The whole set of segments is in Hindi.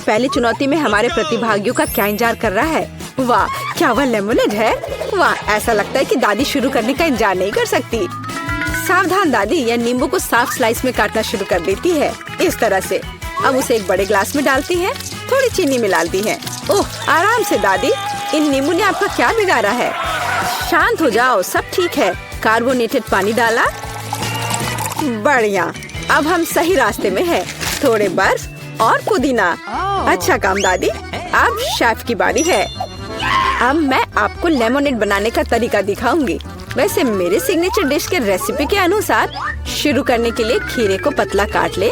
पहली चुनौती में हमारे प्रतिभागियों का क्या इंतजार कर रहा है। वाह, क्या वह लेमोनेड है? वाह, ऐसा लगता है कि दादी शुरू करने का इंतजार नहीं कर सकती। सावधान दादी, यह नींबू को साफ स्लाइस में काटना शुरू कर देती है। इस तरह से अब उसे एक बड़े ग्लास में डालती है, थोड़ी चीनी मिलाती है। ओह, आराम से दादी, इन नींबू ने आपका क्या बिगाड़ा है? शांत हो जाओ, सब ठीक है। कार्बोनेटेड पानी डाला, बढ़िया। अब हम सही रास्ते में हैं। थोड़े बर्फ और पुदीना। अच्छा काम दादी। अब शेफ की बारी है। अब मैं आपको लेमोनेड बनाने का तरीका दिखाऊंगी। वैसे मेरे सिग्नेचर डिश के रेसिपी के अनुसार शुरू करने के लिए खीरे को पतला काट ले,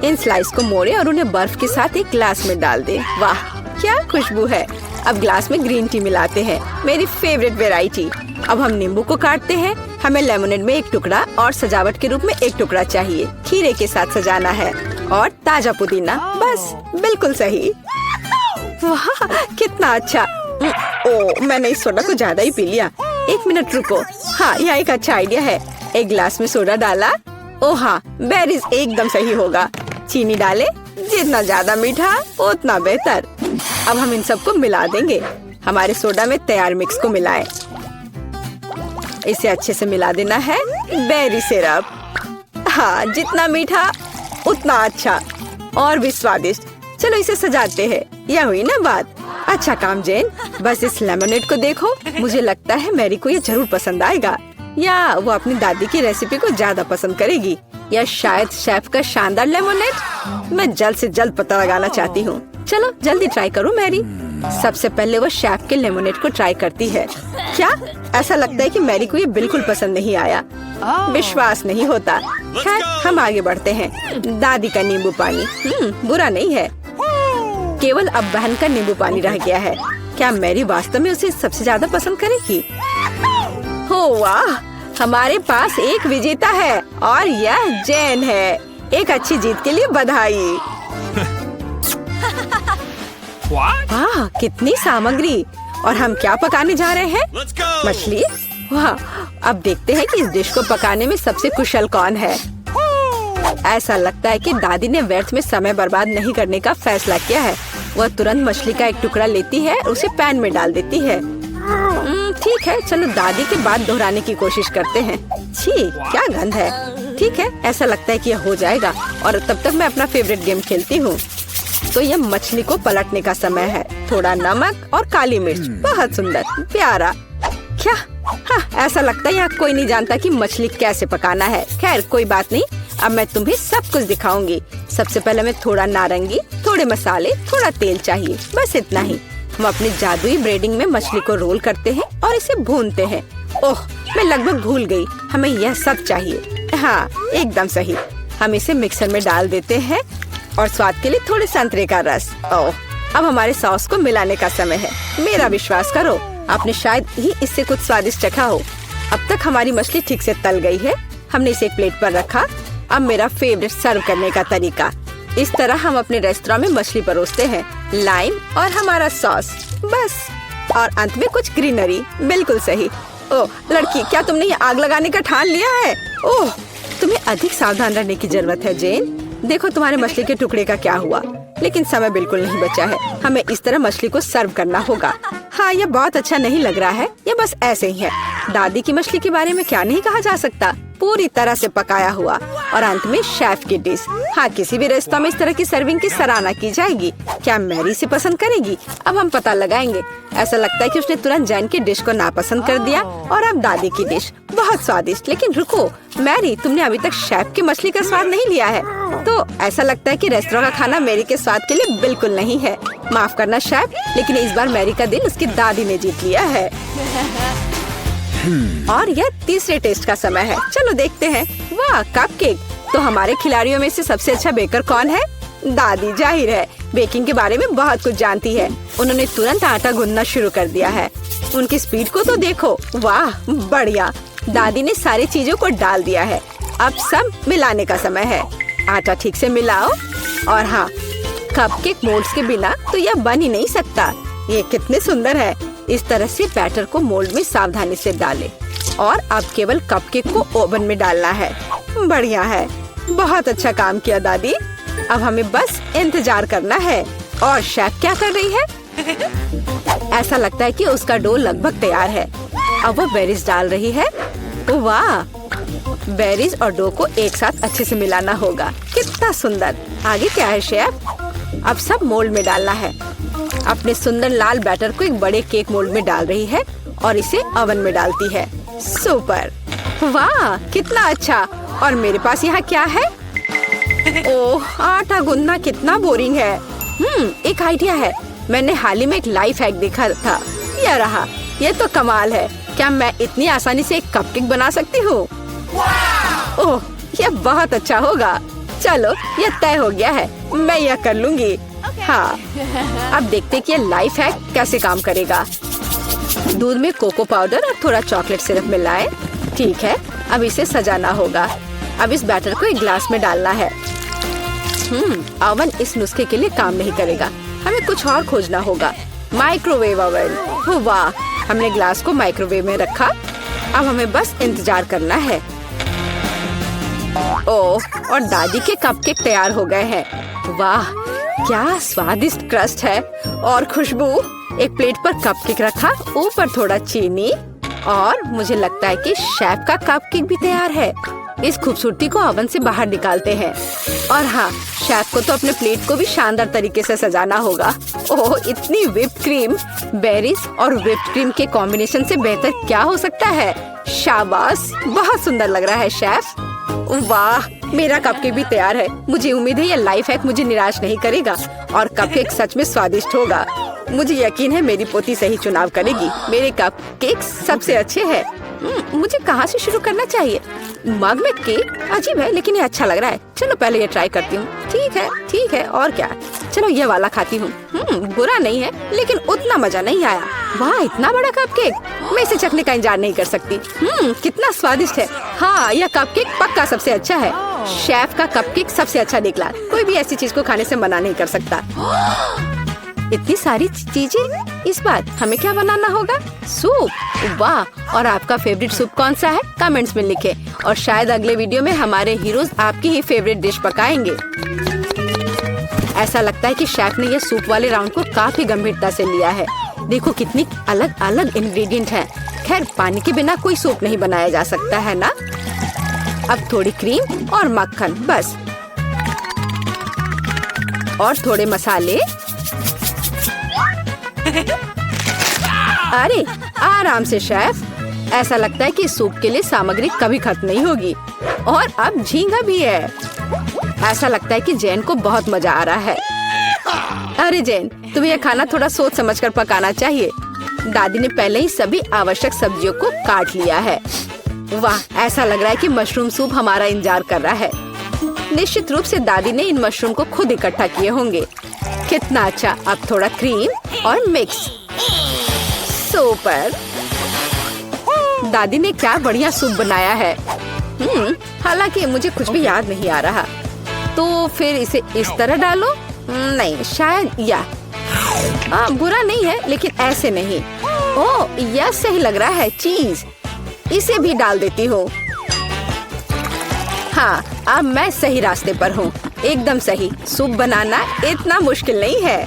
इन स्लाइस को मोड़े और उन्हें बर्फ के साथ एक ग्लास में डाल दे। वाह, क्या खुशबू है। अब ग्लास में ग्रीन टी मिलाते हैं, मेरी फेवरेट वेराइटी। अब हम नींबू को काटते हैं। हमें लेमोनेड में एक टुकड़ा और सजावट के रूप में एक टुकड़ा चाहिए। खीरे के साथ सजाना है और ताजा पुदीना। बस बिल्कुल सही। वाह, कितना अच्छा। ओह, मैंने इस सोडा को ज्यादा ही पी लिया। एक मिनट रुको। हाँ, यह एक अच्छा आइडिया है। एक ग्लास में सोडा डाला। ओह हाँ, बेरीज एकदम सही होगा। चीनी डाले, जितना ज्यादा मीठा उतना बेहतर। अब हम इन सबको मिला देंगे। हमारे सोडा में तैयार मिक्स को मिलाएं। इसे अच्छे से मिला देना है। बेरी सिरप, हाँ, जितना मीठा उतना अच्छा और भी स्वादिष्ट। चलो इसे सजाते हैं। यह हुई ना बात। अच्छा काम जेन। बस इस लेमोनेड को देखो, मुझे लगता है मैरी को ये जरूर पसंद आएगा, या वो अपनी दादी की रेसिपी को ज्यादा पसंद करेगी, या शायद शेफ का शानदार लेमोनेड। मैं जल्द से जल्द पता लगाना चाहती हूँ। चलो जल्दी ट्राई करो मैरी। सबसे पहले वो शेफ के लेमोनेड को ट्राई करती है। क्या? ऐसा लगता है कि मैरी को ये बिल्कुल पसंद नहीं आया। विश्वास नहीं होता। खैर, हम आगे बढ़ते हैं। दादी का नींबू पानी बुरा नहीं है। केवल अब बहन का नींबू पानी रह गया है। क्या मैरी वास्तव में उसे सबसे ज्यादा पसंद करेगी? हो वाह, हमारे पास एक विजेता है और यह जेन है। एक अच्छी जीत के लिए बधाई। वाह, कितनी सामग्री। और हम क्या पकाने जा रहे हैं? मछली। वाह, अब देखते हैं कि इस डिश को पकाने में सबसे कुशल कौन है। ऐसा लगता है कि दादी ने व्यर्थ में समय बर्बाद नहीं करने का फैसला किया है। वह तुरंत मछली का एक टुकड़ा लेती है, उसे पैन में डाल देती है। ठीक है, चलो दादी की बात दोहराने की कोशिश करते हैं। छी, क्या गंध है। ठीक है, ऐसा लगता है कि यह हो जाएगा और तब तक मैं अपना फेवरेट गेम खेलती हूँ। तो यह मछली को पलटने का समय है। थोड़ा नमक और काली मिर्च। बहुत सुंदर, प्यारा। क्या? हाँ, ऐसा लगता है यहाँ कोई नहीं जानता कि मछली कैसे पकाना है। खैर कोई बात नहीं, अब मैं तुम्हें सब कुछ दिखाऊंगी। सबसे पहले मैं थोड़ा नारंगी, थोड़े मसाले, थोड़ा तेल चाहिए, बस इतना ही। हम अपनी जादुई ब्रेडिंग में मछली को रोल करते हैं और इसे भूनते हैं। ओह, मैं लगभग भूल गई, हमें यह सब चाहिए। हाँ, एकदम सही। हम इसे मिक्सर में डाल देते हैं और स्वाद के लिए थोड़े संतरे का रस। ओह, अब हमारे सॉस को मिलाने का समय है। मेरा विश्वास करो, आपने शायद ही इससे कुछ स्वादिष्ट चखा हो। अब तक हमारी मछली ठीक से तल गई है। हमने इसे एक प्लेट पर रखा। अब मेरा फेवरेट सर्व करने का तरीका। इस तरह हम अपने रेस्तरां में मछली परोसते हैं। लाइम और हमारा सॉस, बस। और अंत में कुछ ग्रीनरी। बिल्कुल सही। ओह लड़की, क्या तुमने ये आग लगाने का ठान लिया है? ओह, तुम्हें अधिक सावधान रहने की जरूरत है जेन। देखो तुम्हारे मछली के टुकड़े का क्या हुआ। लेकिन समय बिल्कुल नहीं बचा है। हमें इस तरह मछली को सर्व करना होगा। हाँ, यह बहुत अच्छा नहीं लग रहा है। यह बस ऐसे ही है। दादी की मछली के बारे में क्या नहीं कहा जा सकता। पूरी तरह से पकाया हुआ और अंत में शेफ की डिश। हाँ, किसी भी रेस्तरां में इस तरह की सर्विंग की सराहना की जाएगी। क्या मैरी से पसंद करेगी? अब हम पता लगाएंगे। ऐसा लगता है कि उसने तुरंत जैन की डिश को नापसंद कर दिया और अब दादी की डिश बहुत स्वादिष्ट। लेकिन रुको मैरी, तुमने अभी तक शेफ की मछली का स्वाद नहीं लिया है। तो ऐसा लगता है कि रेस्तरां का खाना मैरी के स्वाद के लिए बिल्कुल नहीं है। माफ करना शेफ, लेकिन इस बार मैरी का दिल उसकी दादी ने जीत लिया है। और यह तीसरे टेस्ट का समय है। चलो देखते हैं। वाह, कपकेक। तो हमारे खिलाड़ियों में से सबसे अच्छा बेकर कौन है? दादी, जाहिर है। बेकिंग के बारे में बहुत कुछ जानती है। उन्होंने तुरंत आटा गूंदना शुरू कर दिया है। उनकी स्पीड को तो देखो। वाह, बढ़िया। दादी ने सारी चीजों को डाल दिया है। अब सब मिलाने का समय है। आटा ठीक से मिलाओ। और हाँ, कपकेक मोल्ड्स के बिना तो यह बन ही नहीं सकता। ये कितने सुंदर है। इस तरह से बैटर को मोल्ड में सावधानी से डालें और अब केवल कपकेक को ओवन में डालना है। बढ़िया है, बहुत अच्छा काम किया दादी। अब हमें बस इंतजार करना है। और शेफ क्या कर रही है? ऐसा लगता है कि उसका डो लगभग तैयार है। अब वो बेरीज डाल रही है। वाह, बेरीज और डो को एक साथ अच्छे से मिलाना होगा। कितना सुंदर। आगे क्या है शेफ? अब सब मोल्ड में डालना है। अपने सुंदर लाल बैटर को एक बड़े केक मोल्ड में डाल रही है और इसे ओवन में डालती है। सुपर, वाह कितना अच्छा। और मेरे पास यहाँ क्या है? ओह, आटा गूंदना कितना बोरिंग है। एक आइडिया है। मैंने हाल ही में एक लाइफ हैक देखा था। यह रहा। यह तो कमाल है। क्या मैं इतनी आसानी से एक कपकेक बना सकती हूँ? ओह, यह बहुत अच्छा होगा। चलो, यह तय हो गया है। मैं यह कर लूंगी। हाँ, अब देखते हैं कि यह लाइफ हैक कैसे काम करेगा। दूध में कोको पाउडर और थोड़ा चॉकलेट सिरप मिलाएं। ठीक है, अब इसे सजाना होगा। अब इस बैटर को एक ग्लास में डालना है। ओवन इस नुस्खे के लिए काम नहीं करेगा। हमें कुछ और खोजना होगा। Microwave oven. वाह, हमने ग्लास को माइक्रोवेव में रखा। अब हमें बस इंतजार करना है। ओह, और दादी के कपकेक तैयार हो गए हैं। वाह, क्या स्वादिष्ट क्रस्ट है और खुशबू। एक प्लेट पर कपकेक रखा, ऊपर थोड़ा चीनी और मुझे लगता है कि शेफ का कपकेक भी तैयार है। इस खूबसूरती को ओवन से बाहर निकालते हैं। और हाँ, शेफ को तो अपने प्लेट को भी शानदार तरीके से सजाना होगा। ओह, इतनी व्हिप्ड क्रीम। बेरीज और व्हिप्ड क्रीम के कॉम्बिनेशन से बेहतर क्या हो सकता है? शाबाश, बहुत सुंदर लग रहा है शेफ। वाह, मेरा कपकेक भी तैयार है। मुझे उम्मीद है यह लाइफ हैक मुझे निराश नहीं करेगा और कपकेक सच में स्वादिष्ट होगा। मुझे यकीन है मेरी पोती सही चुनाव करेगी। मेरे कपकेक सबसे अच्छे हैं। मुझे कहाँ से शुरू करना चाहिए? मग में केक अजीब है, लेकिन ये अच्छा लग रहा है। चलो पहले ये ट्राई करती हूँ। ठीक है, और क्या? चलो ये वाला खाती हूँ। बुरा नहीं है, लेकिन उतना मजा नहीं आया। वाह, इतना बड़ा कपकेक। मैं इसे चखने का इंतजार नहीं कर सकती। कितना स्वादिष्ट है। हाँ, यह कपकेक पक्का सबसे अच्छा है। शेफ का कपकेक सबसे अच्छा निकला। कोई भी ऐसी चीज को खाने से मना नहीं कर सकता। इतनी सारी चीजें। इस बार हमें क्या बनाना होगा? सूप। वाह, और आपका फेवरेट सूप कौन सा है? कमेंट्स में लिखें। और शायद अगले वीडियो में हमारे हीरोज आपकी ही फेवरेट डिश पकाएंगे। ऐसा लगता है कि शेफ ने यह सूप वाले राउंड को काफी गंभीरता से लिया है। देखो कितनी अलग अलग इंग्रेडिएंट हैं। खैर, पानी के बिना कोई सूप नहीं बनाया जा सकता है ना। अब थोड़ी क्रीम और मक्खन बस, और थोड़े मसाले। अरे आराम से शेफ। ऐसा लगता है कि सूप के लिए सामग्री कभी खत्म नहीं होगी। और अब झींगा भी है। ऐसा लगता है कि जैन को बहुत मजा आ रहा है। अरे जैन, तुम्हें यह खाना थोड़ा सोच समझकर पकाना चाहिए। दादी ने पहले ही सभी आवश्यक सब्जियों को काट लिया है। वाह, ऐसा लग रहा है कि मशरूम सूप हमारा इंतजार कर रहा है। निश्चित रूप से दादी ने इन मशरूम को खुद इकट्ठा किए होंगे। कितना अच्छा। अब थोड़ा क्रीम और मिक्स। सुपर। दादी ने क्या बढ़िया सूप बनाया है। हालांकि मुझे कुछ भी याद नहीं आ रहा। तो फिर इसे इस तरह डालो। नहीं, शायद बुरा नहीं है, लेकिन ऐसे नहीं। ओह, यह सही लग रहा है। चीज इसे भी डाल देती हूँ। हाँ, अब मैं सही रास्ते पर हूँ। एकदम सही। सूप बनाना इतना मुश्किल नहीं है।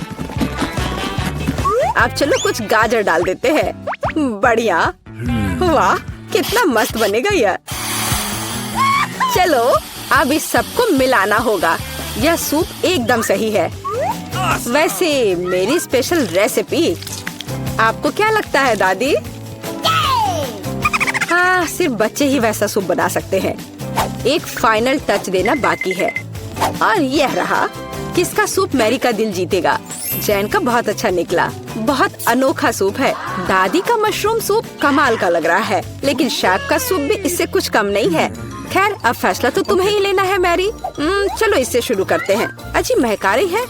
अब चलो कुछ गाजर डाल देते हैं। बढ़िया। वाह, कितना मस्त बनेगा यह। चलो अब इस सबको मिलाना होगा। यह सूप एकदम सही है। वैसे मेरी स्पेशल रेसिपी। आपको क्या लगता है दादी? हाँ, सिर्फ बच्चे ही वैसा सूप बना सकते हैं। एक फाइनल टच देना बाकी है। और यह रहा। किसका सूप मैरी का दिल जीतेगा? जैन का बहुत अच्छा निकला। बहुत अनोखा सूप है। दादी का मशरूम सूप कमाल का लग रहा है, लेकिन शेफ का सूप भी इससे कुछ कम नहीं है। खैर, अब फैसला तो तुम्हें ही लेना है मैरी। चलो इससे शुरू करते हैं। अच्छी महकारी है।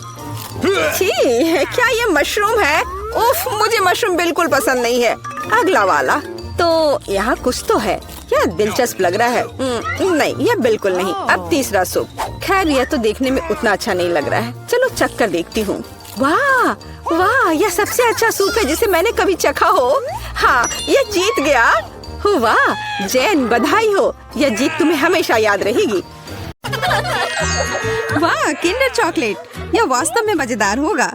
क्या ये मशरूम है? उफ, मुझे मशरूम बिल्कुल पसंद नहीं है। अगला वाला। तो यहाँ कुछ तो है। यह दिलचस्प लग रहा है। नहीं, यह बिल्कुल नहीं। अब तीसरा सूप। खैर, यह तो देखने में उतना अच्छा नहीं लग रहा है। चलो चख कर देखती हूँ। वाह वाह, यह सबसे अच्छा सूप है जिसे मैंने कभी चखा हो। हाँ, यह जीत गया। वाह जैन, बधाई हो। यह जीत तुम्हें हमेशा याद रहेगी। वाह, किंडर चॉकलेट। यह वास्तव में मजेदार होगा।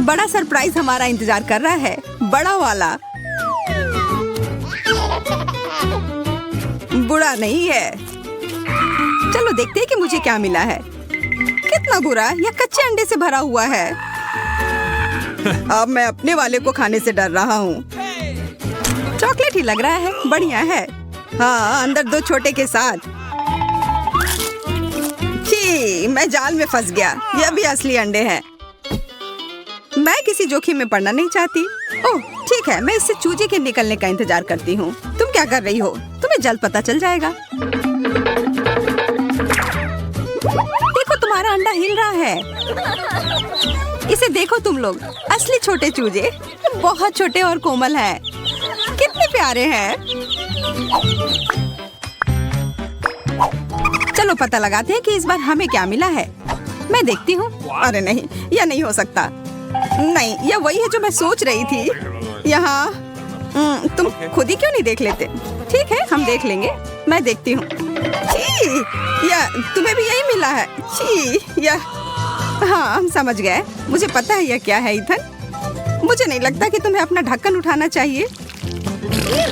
बड़ा सरप्राइज हमारा इंतजार कर रहा है, बड़ा वाला। बुरा नहीं है। चलो देखते हैं कि मुझे क्या मिला है। कितना बुरा, यह कच्चे अंडे से भरा हुआ है। अब मैं अपने वाले को खाने से डर रहा हूँ। चॉकलेट ही लग रहा है, बढ़िया है। हाँ, अंदर 2 छोटे के साथ। छी, मैं जाल में फंस गया। यह भी असली अंडे हैं। मैं किसी जोखिम में पड़ना नहीं चाहती। ओह ठीक है, मैं इससे चूजे के निकलने का इंतजार करती हूँ। तुम क्या कर रही हो? तुम्हें जल्द पता चल जाएगा। देखो, तुम्हारा अंडा हिल रहा है। इसे देखो तुम लोग, असली छोटे चूजे, बहुत छोटे और कोमल हैं। कितने प्यारे हैं। चलो पता लगाते हैं कि इस बार हमें क्या मिला है। मैं देखती हूँ। अरे नहीं, यह नहीं हो सकता। नहीं, यह वही है जो मैं सोच रही थी। यहाँ तुम खुद ही क्यों नहीं देख लेते? ठीक है, हम देख लेंगे। मैं देखती हूँ। या तुम्हें भी यही मिला है? या हाँ, हम समझ गए। मुझे पता है यह क्या है ईथन। मुझे नहीं लगता कि तुम्हें अपना ढक्कन उठाना चाहिए।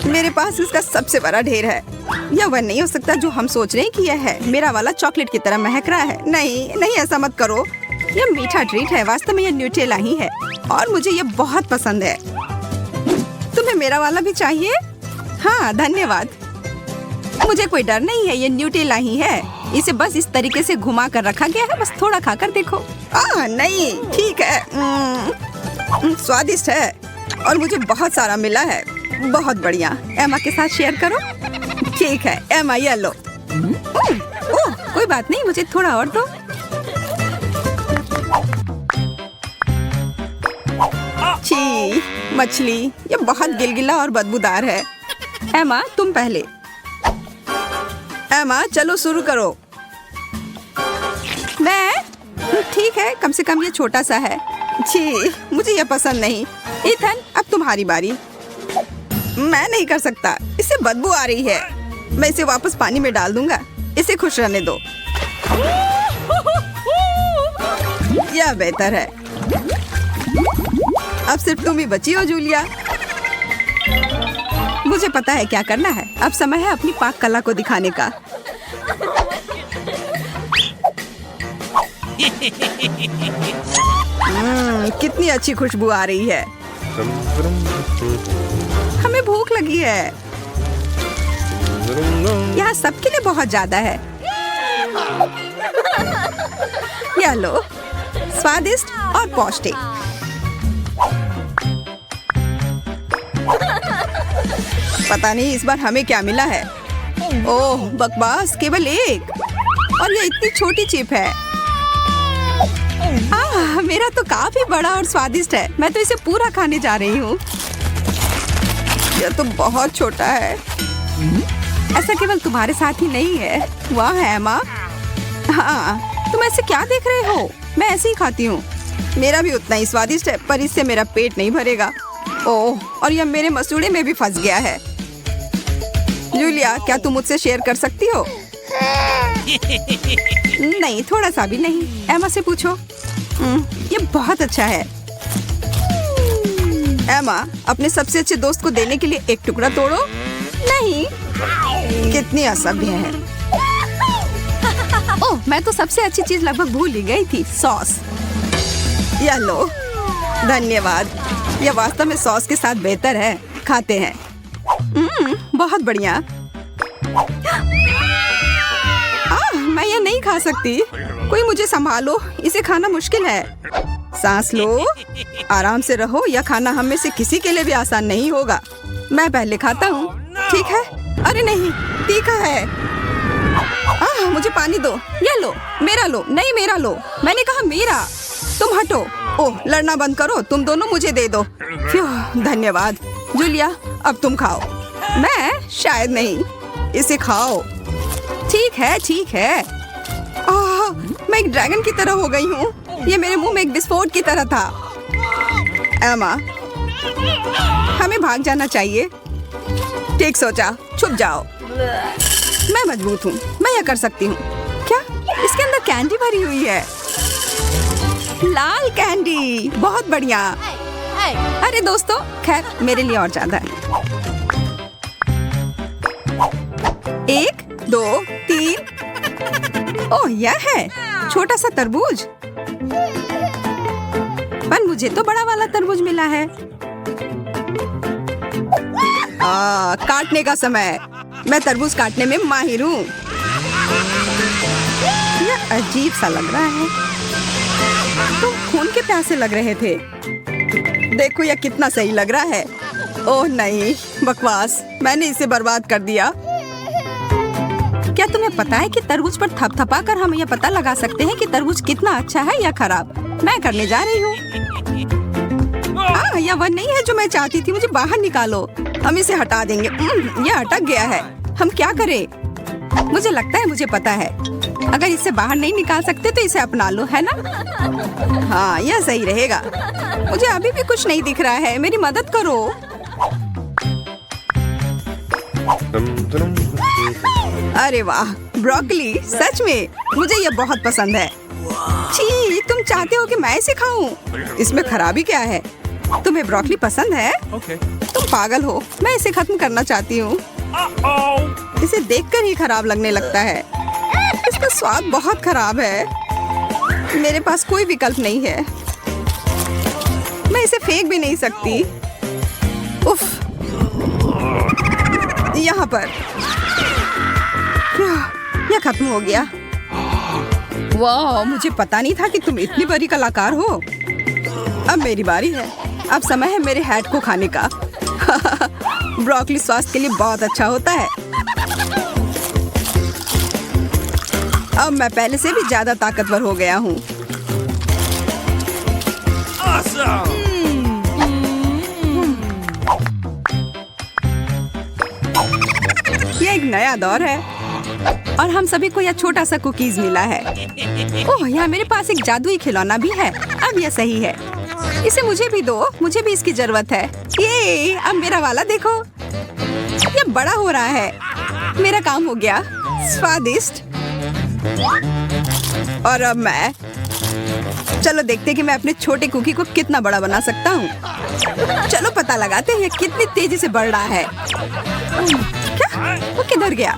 मेरे पास इसका सबसे बड़ा ढेर है। यह वह नहीं हो सकता जो हम सोच रहे हैं कि यह है। मेरा वाला चॉकलेट की तरह महक रहा है। नहीं नहीं, ऐसा मत करो। यह मीठा ट्रीट है। वास्तव में यह न्यूटेला ही है और मुझे यह बहुत पसंद है। तुम्हें मेरा वाला भी चाहिए? हाँ धन्यवाद। मुझे कोई डर नहीं है, ये न्यूटेला ही है। इसे बस इस तरीके से घुमा कर रखा गया है। बस थोड़ा खाकर देखो। नहीं, ठीक है। स्वादिष्ट है और मुझे बहुत सारा मिला है। बहुत बढ़िया। एमा के साथ शेयर करो। ठीक है एमा, ये लो। ओह कोई बात नहीं, मुझे थोड़ा और दो। छी, मछली, ये बहुत गिलगिला और बदबूदार है। एमा तुम पहले। एमा चलो शुरू करो। मैं? ठीक है, कम से कम ये छोटा सा है। छी, मुझे ये पसंद नहीं। ईथन अब तुम्हारी बारी। मैं नहीं कर सकता, इससे बदबू आ रही है। मैं इसे वापस पानी में डाल दूंगा। इसे खुश रहने दो। यह बेहतर है। अब सिर्फ तुम ही बची हो जूलिया। मुझे पता है क्या करना है। अब समय है अपनी पाक कला को दिखाने का। कितनी अच्छी खुशबू आ रही है। हमें भूख लगी है। यहाँ सबके लिए बहुत ज्यादा है। यह लो, स्वादिष्ट और पौष्टिक। पता नहीं इस बार हमें क्या मिला है। ओह बकवास, केवल एक। और ये इतनी छोटी चिप है। मेरा तो काफी बड़ा और स्वादिष्ट है। मैं तो इसे पूरा खाने जा रही हूँ। यह तो बहुत छोटा है। ऐसा केवल तुम्हारे साथ ही नहीं है। वाह है एमा। हाँ, तुम ऐसे क्या देख रहे हो? मैं ऐसे ही खाती हूँ। मेरा भी उतना ही स्वादिष्ट है, पर इससे मेरा पेट नहीं भरेगा। ओह, और यह मेरे मसूड़े में भी फंस गया है। जूलिया, क्या तुम मुझसे शेयर कर सकती हो? नहीं, थोड़ा सा भी नहीं। एमा से पूछो। ये बहुत अच्छा है। एमा, अपने सबसे अच्छे दोस्त को देने के लिए एक टुकड़ा तोड़ो। नहीं, कितनी असभ्य है। ओह, मैं तो सबसे अच्छी चीज लगभग भूल ही गई थी, सॉस। यह लो। धन्यवाद। यह वास्तव में सॉस के साथ बेहतर है। खाते हैं। बहुत बढ़िया। मैं यह नहीं खा सकती। कोई मुझे संभालो, इसे खाना मुश्किल है। सांस लो, आराम से रहो। यह खाना हम में से किसी के लिए भी आसान नहीं होगा। मैं पहले खाता हूँ। ठीक है? अरे नहीं, तीखा है। मुझे पानी दो। यह लो, मेरा लो। नहीं, मेरा लो। मैंने कहा मेरा। तुम हटो। ओह, लड़ना बंद करो। तुम दोनों मुझे दे दो। धन्यवाद। जूलिया, अब तुम खाओ। मैं? शायद नहीं। इसे खाओ। ठीक है, ठीक है। मैं एक ड्रैगन की तरह हो गई हूँ। ये मेरे मुंह में एक विस्फोट की तरह था। एमा, हमें भाग जाना चाहिए। ठीक सोचा, छुप जाओ। मैं मजबूत हूँ, मैं यह कर सकती हूँ। क्या? इसके अंदर कैंडी भरी हुई है। लाल कैंडी, बहुत बढ़िया। अरे दोस्तों, खैर मेरे लिए और ज्यादा है। 1, 2, 3। ओह, यह है छोटा सा तरबूज। पर मुझे तो बड़ा वाला तरबूज मिला है। काटने का समय। मैं तरबूज काटने में माहिर हूँ। यह अजीब सा लग रहा है। तुम खून के प्यासे लग रहे थे। देखो यह कितना सही लग रहा है। ओह नहीं, बकवास, मैंने इसे बर्बाद कर दिया। क्या तुम्हें पता है कि तरबूज पर थपथपा कर हम यह पता लगा सकते हैं कि तरबूज कितना अच्छा है या खराब? मैं करने जा रही हूँ। यह वह नहीं है जो मैं चाहती थी। मुझे बाहर निकालो। हम इसे हटा देंगे। यह अटक गया है। हम क्या करें? मुझे लगता है मुझे पता है। अगर इसे बाहर नहीं निकाल सकते तो इसे अपना लो, है ना? हाँ, यह सही रहेगा। मुझे अभी भी कुछ नहीं दिख रहा है। मेरी मदद करो। अरे वाह, ब्रोकली, सच में मुझे यह बहुत पसंद है। छी, तुम चाहते हो कि मैं इसे खाऊं? इसमें खराबी क्या है? तुम्हें ब्रोकली पसंद है? तुम पागल हो। मैं इसे खत्म करना चाहती हूँ। इसे देखकर ही खराब लगने लगता है। इसका स्वाद बहुत खराब है। मेरे पास कोई विकल्प नहीं है। मैं इसे फेंक भी नहीं सकती। उफ, यहाँ पर यह खत्म हो गया। वाह, मुझे पता नहीं था कि तुम इतनी बड़ी कलाकार हो। अब मेरी बारी है। अब समय है मेरे हैट को खाने का। ब्रोकली स्वास्थ्य के लिए बहुत अच्छा होता है। अब मैं पहले से भी ज्यादा ताकतवर हो गया हूँ। यह एक नया दौर है और हम सभी को यह छोटा सा कुकीज मिला है। ओह, यहाँ मेरे पास एक जादुई खिलौना भी है। अब यह सही है। इसे मुझे भी दो। मुझे भी इसकी जरूरत है। ये अब मेरा वाला देखो, यह बड़ा हो रहा है। मेरा काम हो गया। स्वादिष्ट। और अब मैं, चलो देखते हैं कि मैं अपने छोटे कुकी को कितना बड़ा बना सकता हूँ। चलो पता लगाते हैं कितनी तेजी से बढ़ रहा है। क्या? वो किधर गया?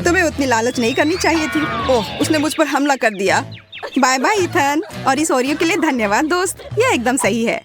तुम्हें उतनी लालच नहीं करनी चाहिए थी। ओह, उसने मुझ पर हमला कर दिया। बाय बाय इथन, और इस ओरियो के लिए धन्यवाद दोस्त। यह एकदम सही है।